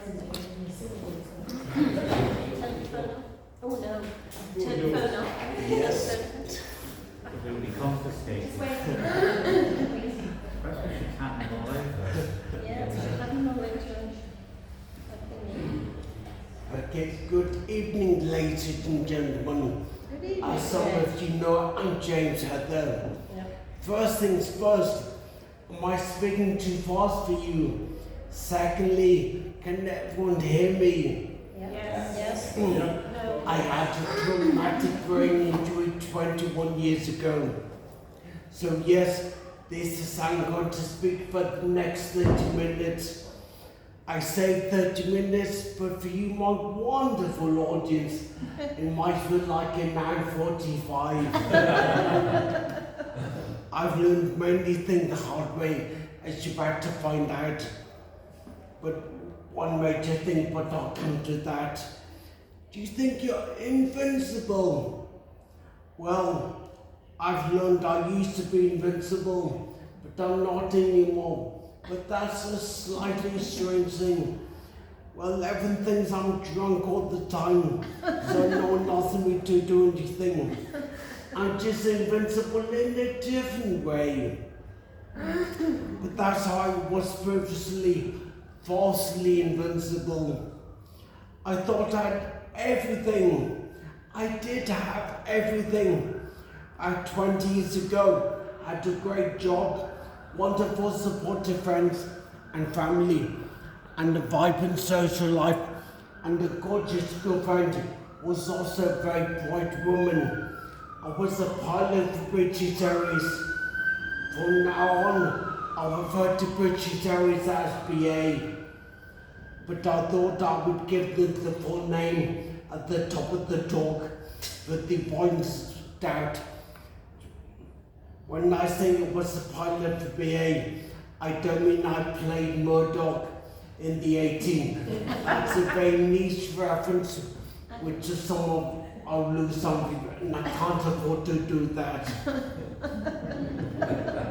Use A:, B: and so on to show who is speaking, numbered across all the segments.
A: Oh no. Turn your phone off.
B: Yes.
C: It will be confiscated. Perhaps we should tap them all over.
A: Yeah, we should have them all over.
B: Okay, good evening, ladies and gentlemen.
A: Good evening.
B: As some of you know, I'm James Heather.
A: Yeah.
B: First things first, am I speaking too fast for you? Secondly, can everyone hear me?
A: Yes.
B: Mm.
A: No.
B: I had a traumatic brain injury 21 years ago. So yes, this is I'm going to speak for the next 30 minutes. I say 30 minutes, but for you, my wonderful audience, it might feel like an hour 45. I've learned many things the hard way, as you're about to find out. But one major thing, but I'll come to that. Do you think you're invincible? Well, I've learned I used to be invincible, but I'm not anymore. But that's a slightly strange thing. Well, everyone thinks I'm drunk all the time, so no one asks me to do anything. I'm just invincible in a different way. But that's how I was previously falsely invincible. I thought I had everything. I did have everything. 20 years ago, I had a great job, wonderful supportive friends and family, and a vibrant social life, and a gorgeous girlfriend was also a very bright woman. I was a pilot for British Airways. From now on, I refer to British Airways as BA. But I thought I would give them the full name at the top of the talk, with the points out. When I say it was a pilot for BA, I don't mean I played Murdoch in the 18. That's a very niche reference, which is some I'll lose some people, and I can't afford to do that.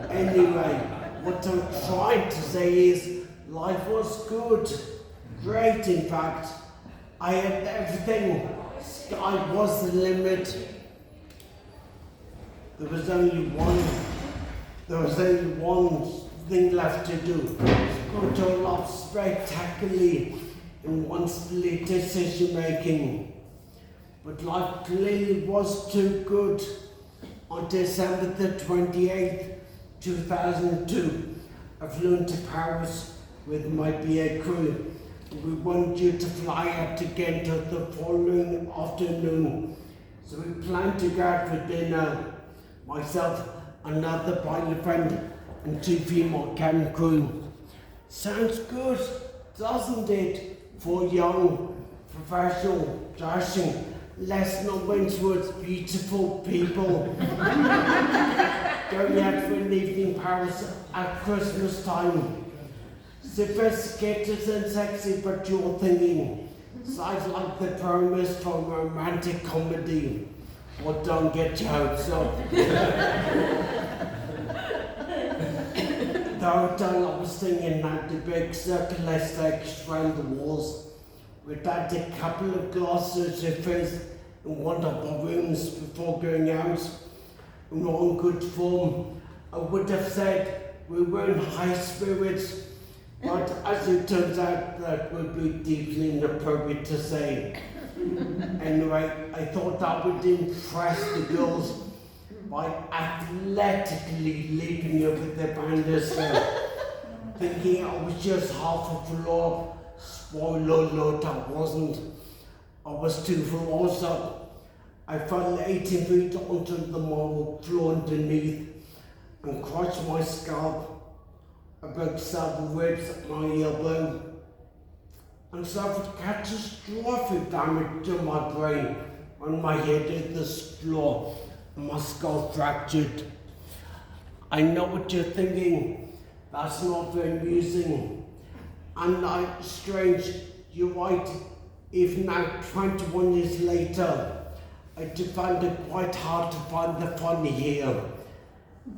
B: Anyway, what I'm trying to say is life was good, great in fact. I had everything. Sky was the limit. There was only one thing left to do. Go to life spectacularly in one split decision making. But life clearly was too good. On December the 28th, 2002, I flew to Paris with my BA crew. We weren't due to fly out to Ghent the following afternoon. So we planned to go out for dinner. Myself, another pilot friend, and 2 female cabin crew. Sounds good, doesn't it? For young, professional, dashing, less known words, beautiful people. Going out for an evening in Paris at Christmas time. Sophisticated and sexy, but you're thinking, sounds like the premise for a romantic comedy. Well, don't get your hopes up. The hotel I was staying in had the big circular stakes around the walls. We'd had a couple of glasses of fizz in one of our rooms before going out. We were on good form. I would have said we were in high spirits, but as it turns out, that would be deeply inappropriate to say. Anyway, I thought I would impress the girls by athletically leaping over the banister, thinking I was just half a floor. Spoiler alert, I wasn't. I was 2 floors up. I fell 18 feet onto the marble floor underneath and crushed my scalp. I broke several ribs at my elbow and suffered catastrophic damage to my brain when my head hit the floor and my skull fractured. I know what you're thinking, that's not very amusing. And strange, you're right, even now 21 years later, I do find it quite hard to find the funny here.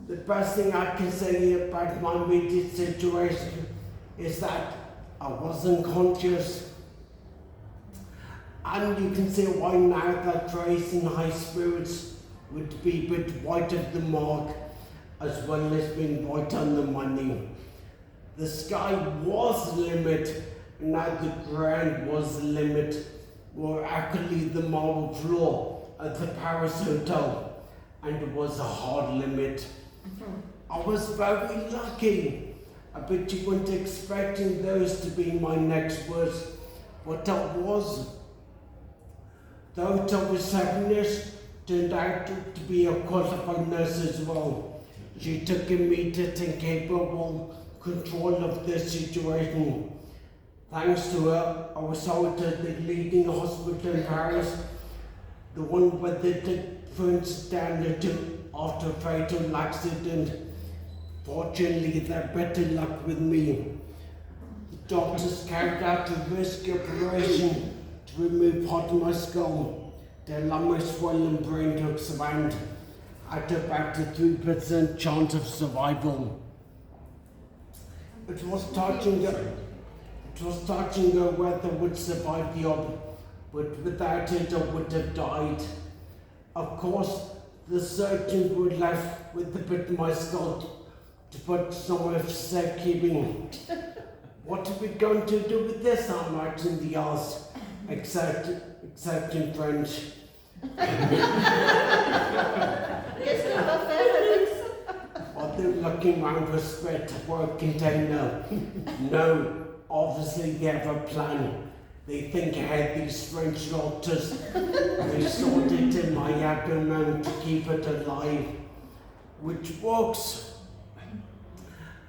B: The best thing I can say about my immediate situation is that I wasn't conscious. And you can see why now that race in high spirits would be a bit wide of the mark, as well as being right on the money. The sky was the limit, and now the ground was the limit, or actually the marble floor at the Paris Hotel, and it was a hard limit. I was very lucky. I bet you weren't expecting those to be my next words, but I was. Though I was happiness, turned out to be a qualified nurse as well. She took immediate and capable control of the situation. Thanks to her, I was out at the leading hospital in Paris, the one where they difference down the two after a fatal accident. Fortunately, they had better luck with me. The doctors carried out a risky operation to remove part of my skull. They allowed my swollen brain to expand. I had about a 3% chance of survival. It was touching whether I would survive the op, but without it I would have died. Of course, the surgeons were left with the bit of my skull to put somewhere for safekeeping. What are we going to do with this? I imagined he asked, except in French.
A: Yes,
B: Or they're looking around for a spare work container. No, obviously they have a plan. They think ahead, these French doctors. They stored it in my abdomen to keep it alive, which works.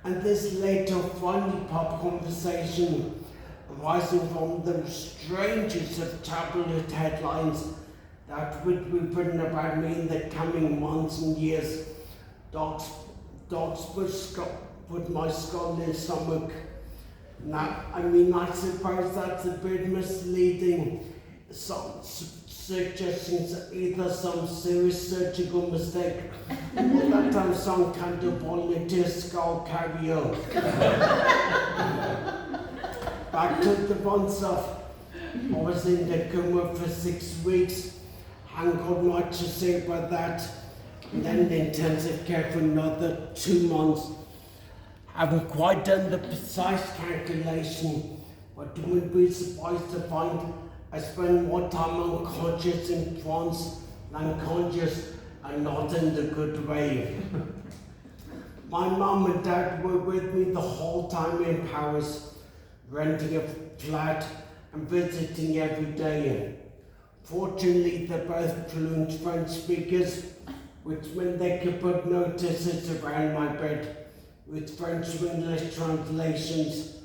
B: And this led to a funny pub conversation arising from the strangest of tabloid headlines that would be written about me in the coming months and years. Dogs put my skull in stomach. Now, I suppose that's a bit misleading. Some suggesting either some serious surgical mistake or that I'm some kind of volunteer skull carrier. Back to the fun stuff. I was in the coma for 6 weeks. Hang on much to say about that. And then in intensive care for another 2 months. I haven't quite done the precise calculation, but you wouldn't be surprised to find I spend more time unconscious in France than conscious, and not in the good way. My mum and dad were with me the whole time in Paris, renting a flat and visiting every day. Fortunately, they're both fluent French speakers, which meant they could put notices around my bed with French to English translations,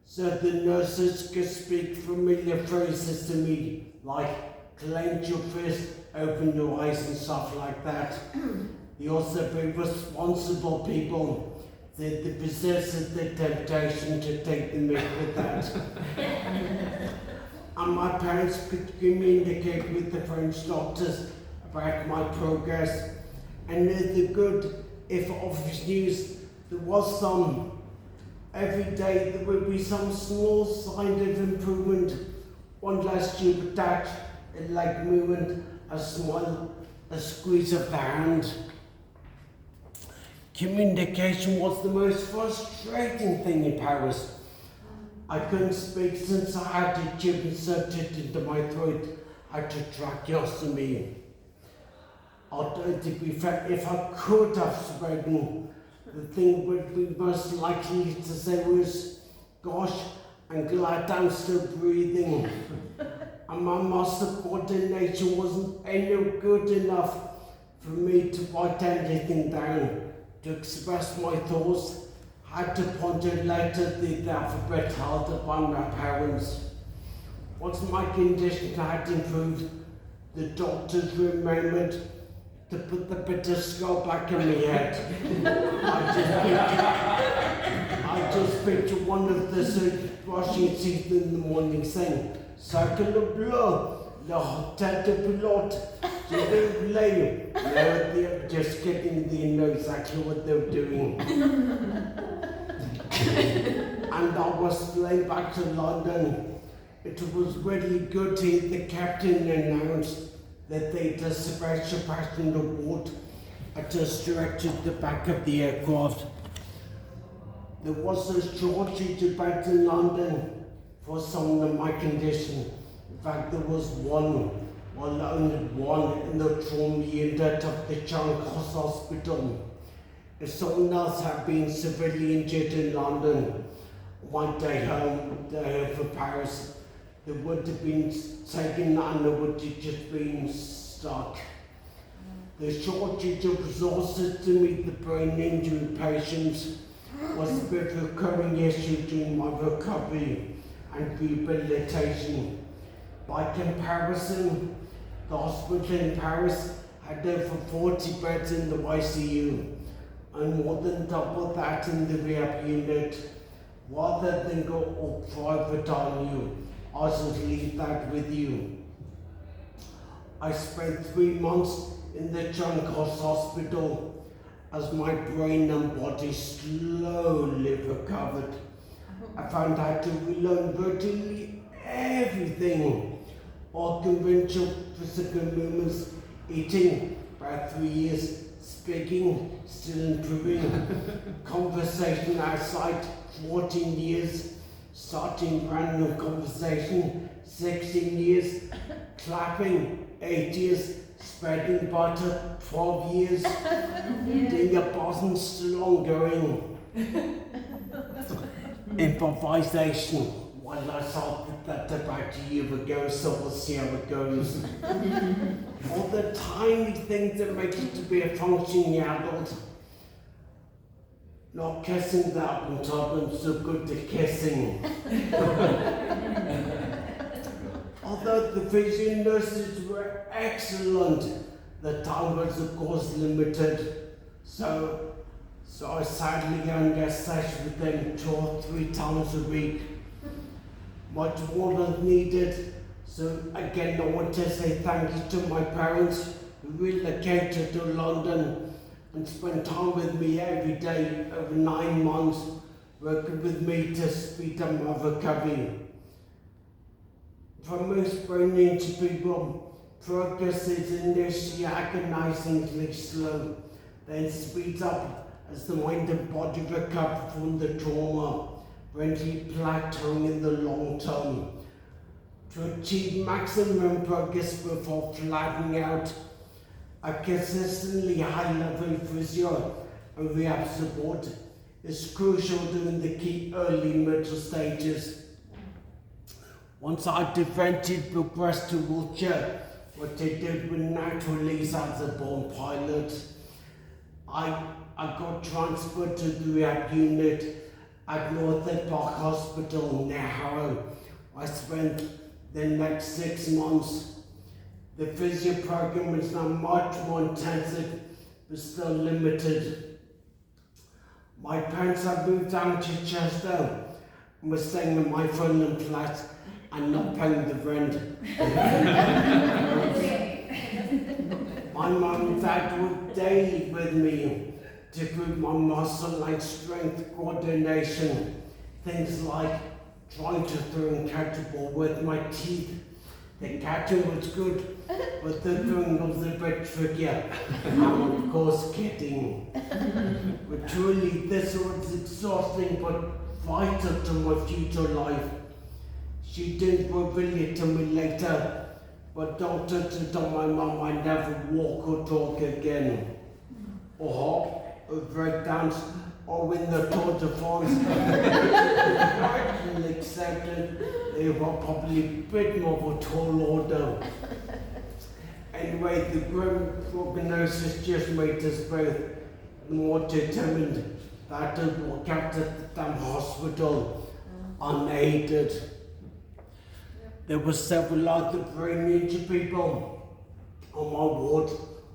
B: so the nurses could speak familiar phrases to me, like clench your fist, open your eyes and stuff like that. They also be responsible people. They possess the temptation to take the mick with that. And my parents could communicate with the French doctors about my progress, and the good, if obvious news, there was some. Every day there would be some small sign of improvement. One less stupid touch, a leg movement, a smile, a squeeze of the hand. Communication was the most frustrating thing in Paris. I couldn't speak since I had a tube inserted into my throat. I had a tracheostomy. To be fair, if I could have spoken, the thing would be most likely to say was, gosh, I'm glad I'm still breathing. And my muscle coordination wasn't any good enough for me to write anything down. To express my thoughts, I had to punctuate the alphabet held up by my parents. Once my condition had improved, the doctors remembered to put the bit of skull back in my head. I just picture one of the surgeons brushing teeth in the morning saying, "Circle le bleu, la tête de pilote, je vais play." They're just kidding, they know exactly what they're doing. and I was flying back to London. It was really good to hear the captain announce that they dispatched a passenger aboard and just directed the back of the aircraft. There was a shortage of beds in London for someone in my condition. In fact, there was one, well, only one in the trauma unit of the Charing Cross Hospital. If someone else had been severely injured in London, one day home, for Paris, they would have been taken and they would have just been stuck. The shortage of resources to meet the brain injury patients was a bit of a recurring issue during my recovery and rehabilitation. By comparison, the hospital in Paris had over 40 beds in the ICU and more than double that in the rehab unit. Rather than go all private on you, I'll just leave that with you. I spent 3 months in the Charing Cross Hospital as my brain and body slowly recovered. I found out to relearn virtually everything. All conventional physical movements, eating, about 3 years, speaking, still improving, conversation outside, 14 years, starting random conversation, 16 years, clapping, 8 years, spreading butter, 12 years, doing a button, still ongoing. Improvisation, well, I started that about a year ago, so we'll see how it goes. All the tiny things that make you to be a functioning adult. Not kissing the up and top, I'm so good at kissing. Although the physio nurses were excellent, the time was of course limited. So I sadly only get sessions with them 2 or 3 times a week. Much more than needed. So again, I want to say thank you to my parents who relocated to London and spent time with me every day over 9 months, working with me to speed up my recovery. For most brain injured people, progress is initially agonizingly slow, then speeds up as the mind and body recover from the trauma, eventually plateauing in the long term. To achieve maximum progress before flattening out, a consistently high level of physio and rehab support is crucial during the key early middle stages. Once I eventually progressed to wheelchair, what I did with natural release as a born pilot, I got transferred to the rehab unit at Northern Park Hospital near Harrow. I spent the next 6 months. The physio program is now much more intensive, but still limited. My parents have moved down to Chester and were staying in my Fulham flat and not paying the rent. My mum and dad worked daily with me to improve my muscle and strength coordination. Things like trying to throw and catch a ball with my teeth. The catching was good, but the throwing was a bit trickier. I'm of course kidding. But truly, this was exhausting but vital to my future life. She didn't reveal it to me later, but doctor told my mum I'd never walk or talk again, or hop, or break dance, or win the Tour de France. I didn't accept it. They were probably a bit more of a tall order. Anyway, the grim prognosis just made us both more determined that to walk out of the damn hospital unaided. There were several other brain injured people on my ward.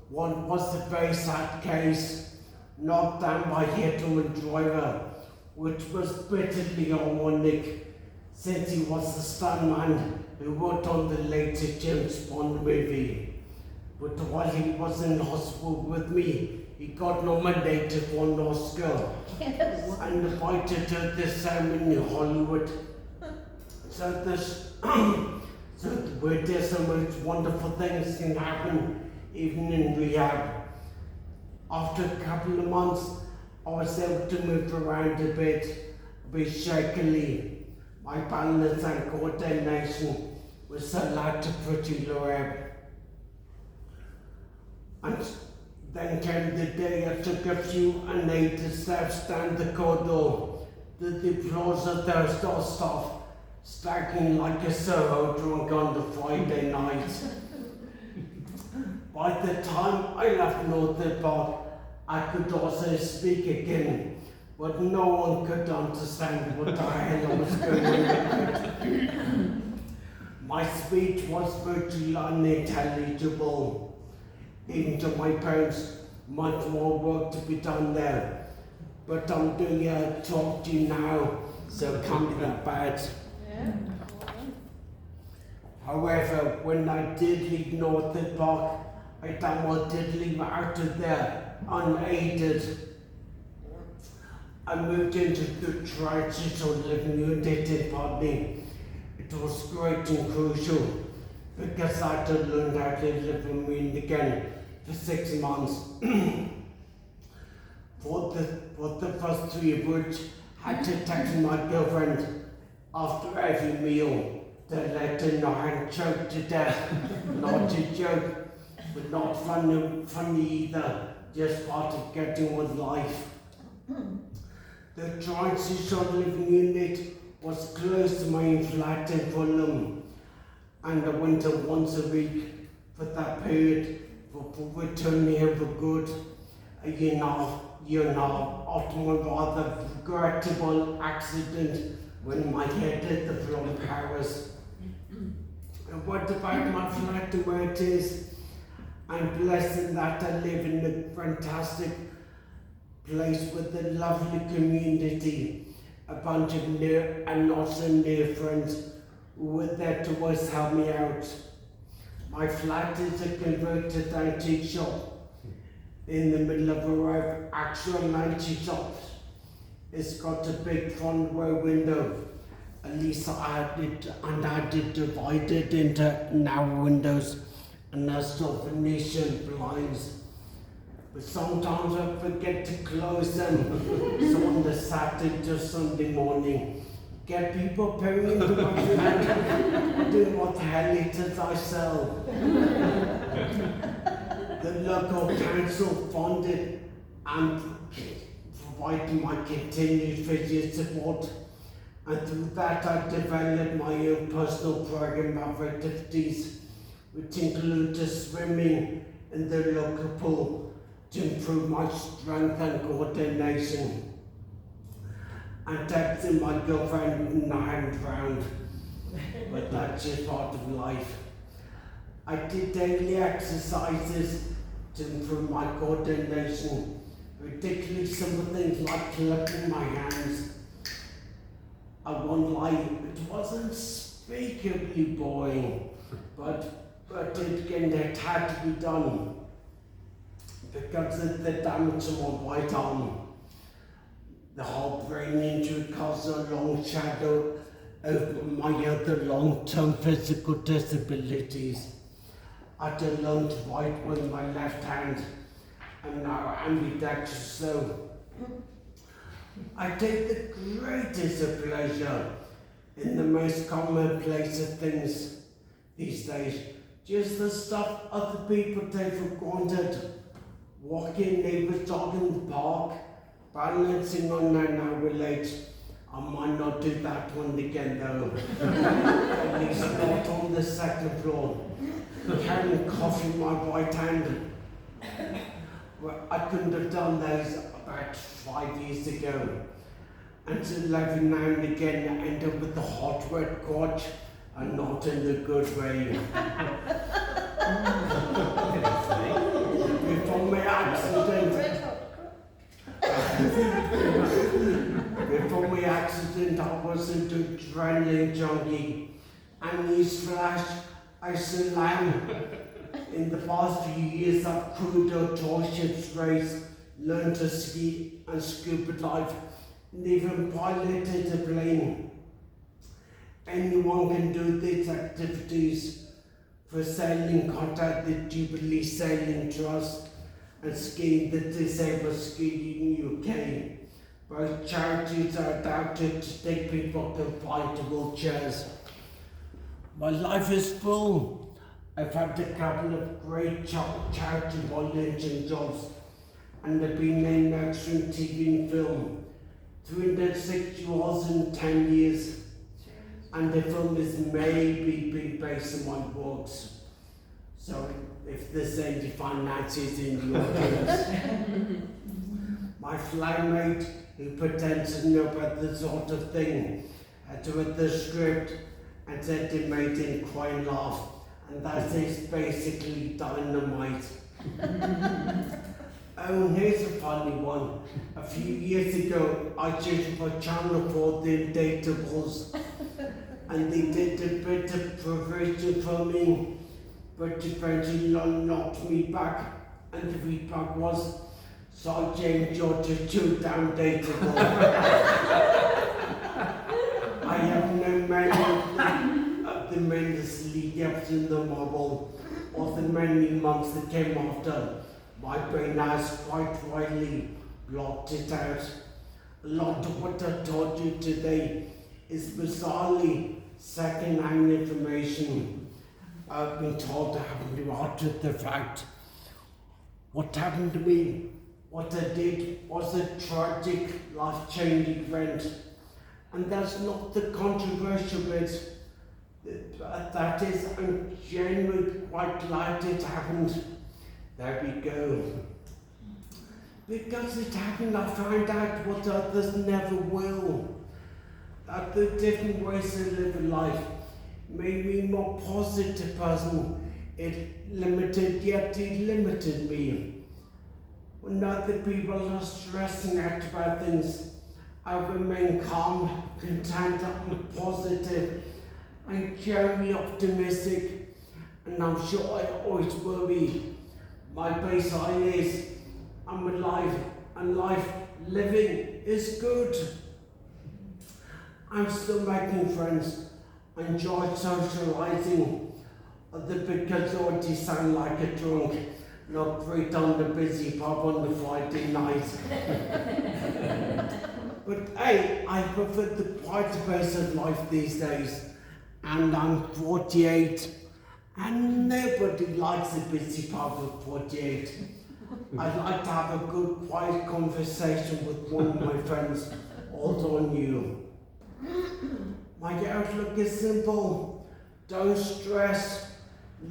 B: One was a very sad case, knocked down by a hit-and-run driver, which was bitterly ironic since he was the stuntman who worked on the latest James Bond movie. But while he was in hospital with me, he got nominated for an Oscar
A: Yes.
B: and invited to the ceremony in Hollywood. So this, so where there's so much wonderful things can happen even in rehab. After a couple of months, I was able to move around a bit shakily. My balance and coordination was allowed to pretty low ebb. And then came the day I took a few unaided steps down the corridor to the applause of those store staff, staggering like a Soho drunk on the Friday night. By the time I left Northern Park, I could also speak again, but no one could understand what the hell I was going on about. My speech was virtually unintelligible. Even to my parents, much more work to be done there. But I'm doing a talk to you now, so it can't be that bad.
A: Yeah.
B: However, when I did leave Northern Park, I damn well did leave out of there unaided. I moved into the transitional living unit in Putney. It was great and crucial because I had to learn how to live in Marine again for 6 months. for the first 3 of which I had to text my girlfriend after every meal to let her know I choked to death. Not a joke, but not funny either, just part of getting with life. The transitional living unit was close to my flat in Fulham, and I went there once a week for that period before returning here for good, a year and a half after my rather regrettable accident when my head hit the floor in Paris. And what about my flat and where it is? I'm blessed in that I live in a fantastic place with a lovely community, a bunch of near and not so near friends who were there to always help me out. My flat is a converted antique shop in the middle of a row of actual antique shops. It's got a big front row window. At least I had it divided into narrow windows and also Venetian blinds. But sometimes I forget to close them. So on the Saturday to Sunday morning, get people peering into my flat, doing what the hell it is I sell. The local council funded and provided my continued physical support. And through that I developed my own personal program of activities, which included swimming in the local pool to improve my strength and coordination. And texting my girlfriend when I'm drowned, but that's just part of life. I did daily exercises to improve my coordination, particularly simple things like clapping my hands. I won't lie, it wasn't unspeakably boring, but it had to be done because of the damage to my right arm. The whole brain injury caused a long shadow over my other long-term physical disabilities. I had to learn to write with my left hand, and now ambidextrous, so I take the greatest of pleasure in the most commonplace of things these days. Just the stuff other people take for granted. Walking neighbours' dog in the park, balancing on their narrow legs. I might not do that one again though. At least not on the second floor. Carrying coffee in my right hand. Well, I couldn't have done those about 5 years ago. Until every now and again I end up with the hot red crotch and not in the good way. Before my accident, I was an adrenaline junkie. And newsflash, I still am. In the past few years, I've crewed a tour ship's race learned to ski and scuba dive, and even piloted a plane. Anyone can do these activities. For sailing, contact the Jubilee Sailing Trust, and skiing the Disabled Skiing UK. Both charities are adapted to take people confined to wheelchairs. My life is full. I've had a couple of great charity volunteering jobs, and I've been named extra in TV and film. 360 hours in 10 years. And the film is maybe being based on my books. So if there's any finances in the audience. My flatmate, who pretends to know about the sort of thing, had to read the script and said it made him cry and laugh. And that is basically dynamite. Oh, here's a funny one. A few years ago, I checked for Channel 4 the Indatables. And they did a bit of provision for me, but eventually knocked me back, and the feedback was, "So James, you're just too damn dateable." I have no memory of the tremendous lead-ups in the novel, or the many months that came after. My brain has quite rightly blocked it out. A lot of what I told you today is bizarrely second-hand information. I've been told I haven't altered the fact. What happened to me, what I did, was a tragic, life-changing event. And that's not the controversial bit. That is, I'm genuinely quite glad it happened. There we go. Because it happened, I found out what others never will. That the different ways to live life made me a more positive person. It limited, yet it limited me. When other people are stressing out about things, I remain calm, content, and positive, and generally optimistic, and I'm sure I always will be. My baseline is, I'm alive, and life living is good. I'm still making friends. I enjoy socializing. Because I already sound like a drunk, not great on the busy pub on the Friday night. But hey, I prefer the quiet pace of life these days. And I'm 48, and nobody likes a busy pub at 48. I'd like to have a good, quiet conversation with one of my friends, also on you. My outlook is simple. Don't stress.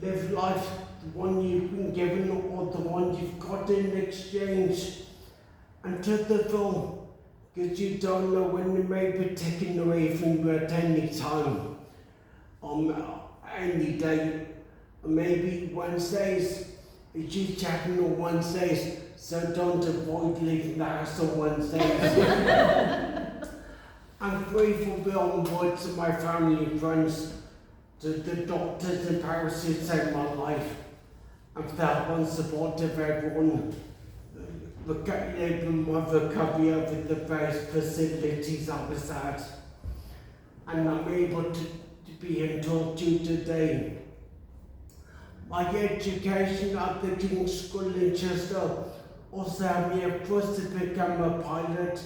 B: Live life, the one you've been given or the one you've got in exchange. And to the full, because you don't know when it may be taken away from you at any time. Any day, maybe Wednesdays. It's usually happening on Wednesdays, so don't avoid leaving the house on Wednesdays. I'm grateful beyond words to my family and friends, to the doctors and parents who saved my life, and for the help and support of everyone. Enabling my recovery over the various facilities I was at. And I'm able to be here and talk to you today. My education at the King's School in Chester also had me at first to become a pilot,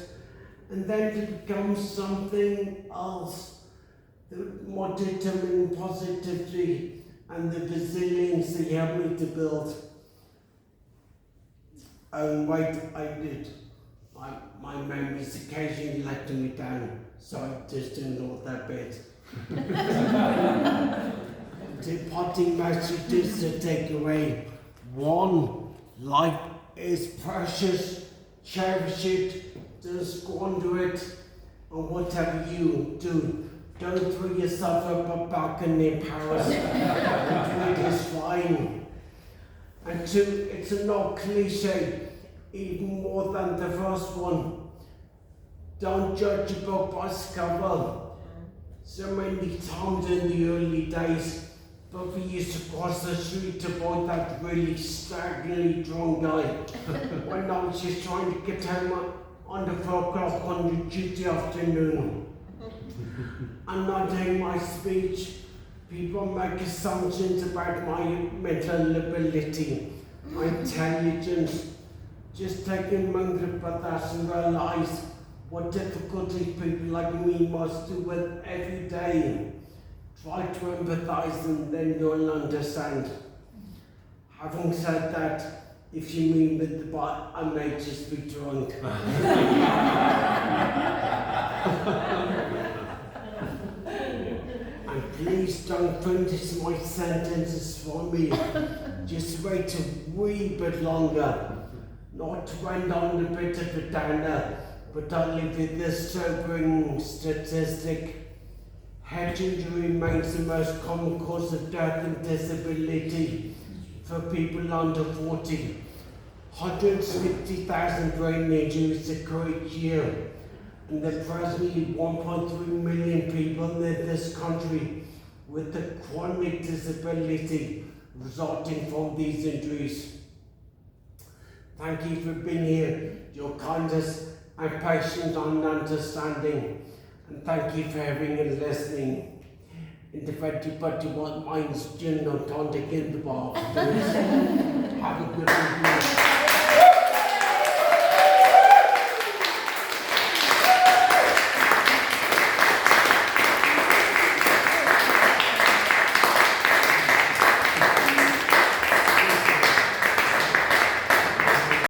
B: and then to become something else. More determined positively, and the resilience they helped me to build. Oh wait, I did. My memories occasionally let me down, so I just ignore that bit. The parting messages to take away. 1, life is precious, cherish it, don't squander it, and whatever you do, don't throw yourself up a balcony in Paris. It is fine. And 2, it's an old cliche, even more than the first one. Don't judge a book by its cover. So many times in the early days, but we used to cross the street to avoid that really staggeringly drunk guy when I was just trying to get home on the 4 o'clock on the Tuesday afternoon. And not in my speech, people make assumptions about my mental ability, my intelligence. Just take a moment about that and realise what difficulties people like me must do with every day. Try to empathise and then you'll understand. Having said that, if you mean with the bar, I may just be drunk. And please don't finish my sentences for me. Just wait a wee bit longer. Not to end on a bit of a downer, but only with this sobering statistic. Head injury remains the most common cause of death and disability for people under 40. 160,000 brain injuries occur each year, and there are presently 1.3 million people in this country with a chronic disability resulting from these injuries. Thank you for being here, your kindness and patience and understanding, and thank you for having and listening. In the 2021 mine's gin and tonic in the bar. Have a good evening.